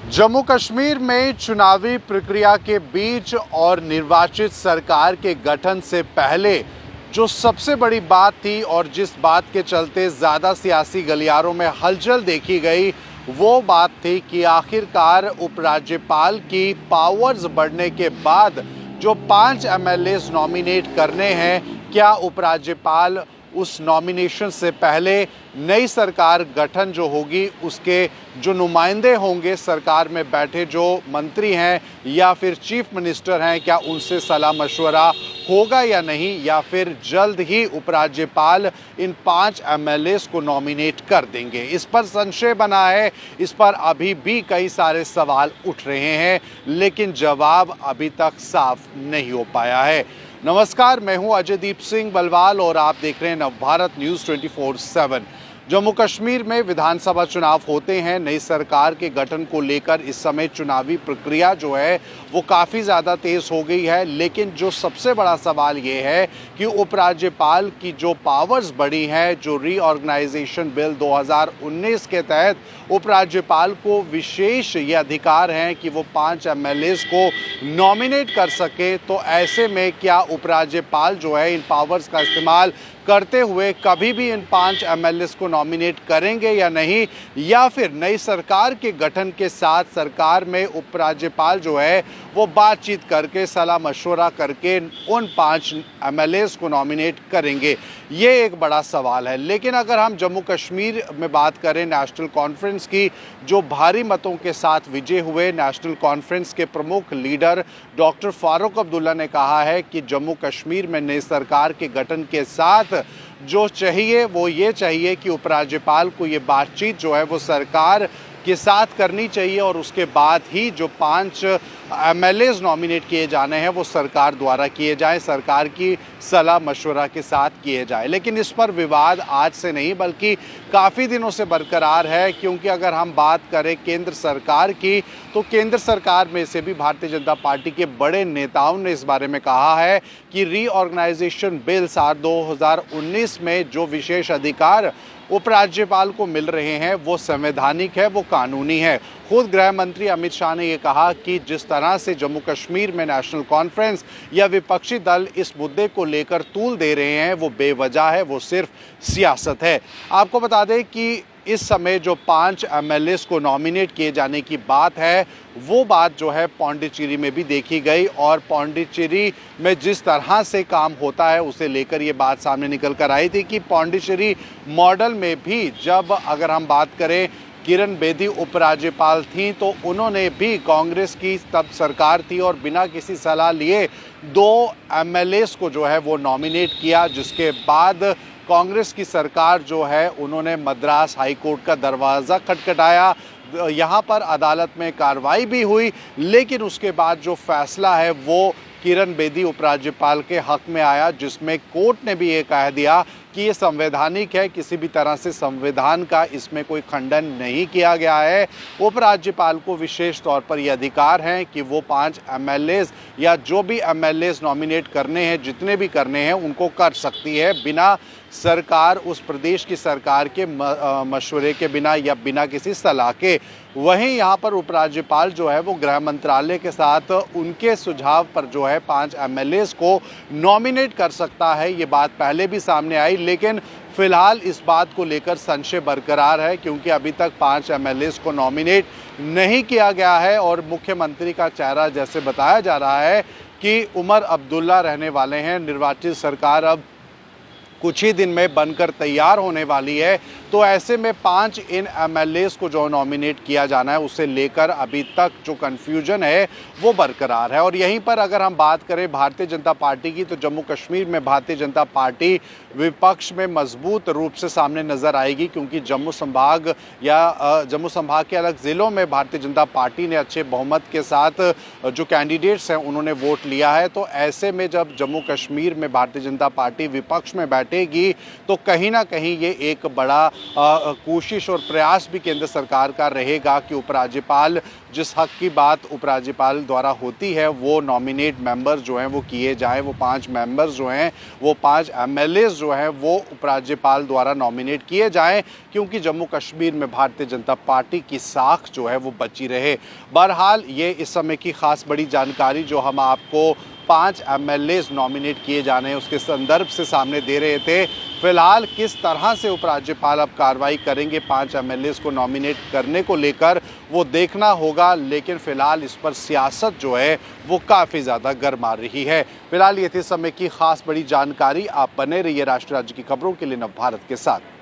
जम्मू कश्मीर में चुनावी प्रक्रिया के बीच और निर्वाचित सरकार के गठन से पहले जो सबसे बड़ी बात थी और जिस बात के चलते ज़्यादा सियासी गलियारों में हलचल देखी गई वो बात थी कि आखिरकार उपराज्यपाल की पावर्स बढ़ने के बाद जो 5 एमएलएस नॉमिनेट करने हैं, क्या उपराज्यपाल उस नॉमिनेशन से पहले नई सरकार गठन जो होगी उसके जो नुमाइंदे होंगे सरकार में बैठे जो मंत्री हैं या फिर चीफ मिनिस्टर हैं, क्या उनसे सलाह मशवरा होगा या नहीं, या फिर जल्द ही उपराज्यपाल इन 5 एमएलएस को नॉमिनेट कर देंगे। इस पर संशय बना है, इस पर अभी भी कई सारे सवाल उठ रहे हैं, लेकिन जवाब अभी तक साफ नहीं हो पाया है। नमस्कार, मैं हूं अजयदीप सिंह बलवाल और आप देख रहे हैं नवभारत न्यूज़ 24/7। जम्मू कश्मीर में विधानसभा चुनाव होते हैं। नई सरकार के गठन को लेकर इस समय चुनावी प्रक्रिया जो है वो काफ़ी ज़्यादा तेज़ हो गई है, लेकिन जो सबसे बड़ा सवाल ये है कि उपराज्यपाल की जो पावर्स बढ़ी हैं, जो रीऑर्गेनाइजेशन बिल 2019 के तहत उपराज्यपाल को विशेष ये अधिकार हैं कि वो 5 एमएलएस को नॉमिनेट कर सके, तो ऐसे में क्या उपराज्यपाल जो है इन पावर्स का इस्तेमाल करते हुए कभी भी इन 5 एमएलएस को नॉमिनेट करेंगे या नहीं, या फिर नई सरकार के गठन के साथ सरकार में उपराज्यपाल जो है वो बातचीत करके सलाह मशवरा करके उन 5 एमएलएस को नॉमिनेट करेंगे। ये एक बड़ा सवाल है। लेकिन अगर हम जम्मू कश्मीर में बात करें नेशनल कॉन्फ्रेंस की, जो भारी मतों के साथ विजय हुए, नेशनल कॉन्फ्रेंस के प्रमुख लीडर डॉक्टर फारूक अब्दुल्ला ने कहा है कि जम्मू कश्मीर में नई सरकार के गठन के साथ जो चाहिए वो ये चाहिए कि उपराज्यपाल को ये बातचीत जो है वो सरकार के साथ करनी चाहिए और उसके बाद ही जो 5 एमएलएस नॉमिनेट किए जाने हैं वो सरकार द्वारा किए जाएं, सरकार की सलाह मशवरा के साथ किए जाएं। लेकिन इस पर विवाद आज से नहीं बल्कि काफ़ी दिनों से बरकरार है, क्योंकि अगर हम बात करें केंद्र सरकार की तो केंद्र सरकार में से भी भारतीय जनता पार्टी के बड़े नेताओं ने इस बारे में कहा है कि रीऑर्गेनाइजेशन बिल 2019 में जो विशेष अधिकार उपराज्यपाल को मिल रहे हैं वो संवैधानिक है, वो कानूनी है। खुद गृह मंत्री अमित शाह ने ये कहा कि जिस तरह से जम्मू कश्मीर में नेशनल कॉन्फ्रेंस या विपक्षी दल इस मुद्दे को लेकर तूल दे रहे हैं वो बेवजह है, वो सिर्फ सियासत है। आपको बता दें कि इस समय जो 5 एमएलएस को नॉमिनेट किए जाने की बात है वो बात जो है पौंडीचेरी में भी देखी गई, और पौंडीचेरी में जिस तरह से काम होता है उसे लेकर ये बात सामने निकल कर आई थी कि पौंडीचेरी मॉडल में भी जब अगर हम बात करें किरण बेदी उपराज्यपाल थी तो उन्होंने भी कांग्रेस की तब सरकार थी और बिना किसी सलाह लिए 2 एमएलएस को जो है वो नॉमिनेट किया, जिसके बाद कांग्रेस की सरकार जो है उन्होंने मद्रास हाई कोर्ट का दरवाज़ा खटखटाया। यहाँ पर अदालत में कार्रवाई भी हुई, लेकिन उसके बाद जो फैसला है वो किरण बेदी उपराज्यपाल के हक में आया, जिसमें कोर्ट ने भी ये कह दिया कि ये संवैधानिक है, किसी भी तरह से संविधान का इसमें कोई खंडन नहीं किया गया है। उपराज्यपाल को विशेष तौर पर ये अधिकार हैं कि वो 5 एमएलएस या जो भी एमएलएस नॉमिनेट करने हैं, जितने भी करने हैं उनको कर सकती है बिना सरकार, उस प्रदेश की सरकार के मशवरे के बिना या बिना किसी सलाह के। वहीं यहाँ पर उपराज्यपाल जो है वो गृह मंत्रालय के साथ उनके सुझाव पर जो है 5 एमएलएस को नॉमिनेट कर सकता है। ये बात पहले भी सामने आई, लेकिन फिलहाल इस बात को लेकर संशय बरकरार है, क्योंकि अभी तक 5 एमएलएस को नॉमिनेट नहीं किया गया है और मुख्यमंत्री का चेहरा जैसे बताया जा रहा है कि उमर अब्दुल्ला रहने वाले हैं। निर्वाचित सरकार अब कुछ ही दिन में बनकर तैयार होने वाली है, तो ऐसे में 5 इन एमएलएस को जो नॉमिनेट किया जाना है उसे लेकर अभी तक जो कन्फ्यूजन है वो बरकरार है। और यहीं पर अगर हम बात करें भारतीय जनता पार्टी की, तो जम्मू कश्मीर में भारतीय जनता पार्टी विपक्ष में मजबूत रूप से सामने नजर आएगी, क्योंकि जम्मू संभाग या जम्मू संभाग के अलग ज़िलों में भारतीय जनता पार्टी ने अच्छे बहुमत के साथ जो कैंडिडेट्स हैं उन्होंने वोट लिया है। तो ऐसे में जब जम्मू कश्मीर में भारतीय जनता पार्टी विपक्ष में बैठेगी तो कहीं ना कहीं ये एक बड़ा कोशिश और प्रयास भी केंद्र सरकार का रहेगा कि उपराज्यपाल, जिस हक की बात उपराज्यपाल द्वारा होती है, वो नॉमिनेट मेंबर जो हैं वो किए जाएं। वो 5 मेंबर्स जो हैं, वो 5 एमएलए जो हैं, वो उपराज्यपाल द्वारा नॉमिनेट किए जाएं, क्योंकि जम्मू कश्मीर में भारतीय जनता पार्टी की साख जो है वो बची रहे। बहरहाल ये इस समय की खास बड़ी जानकारी जो हम आपको 5 एमएलए नॉमिनेट किए जाने हैं उसके संदर्भ से सामने दे रहे थे। फिलहाल किस तरह से उपराज्यपाल अब कार्रवाई करेंगे 5 एमएलए को नॉमिनेट करने को लेकर, वो देखना होगा। लेकिन फिलहाल इस पर सियासत जो है वो काफ़ी ज़्यादा गर्मा रही है। फिलहाल ये थी समय की खास बड़ी जानकारी। आप बने रहिए राष्ट्रीय राज्य की खबरों के लिए नवभारत के साथ।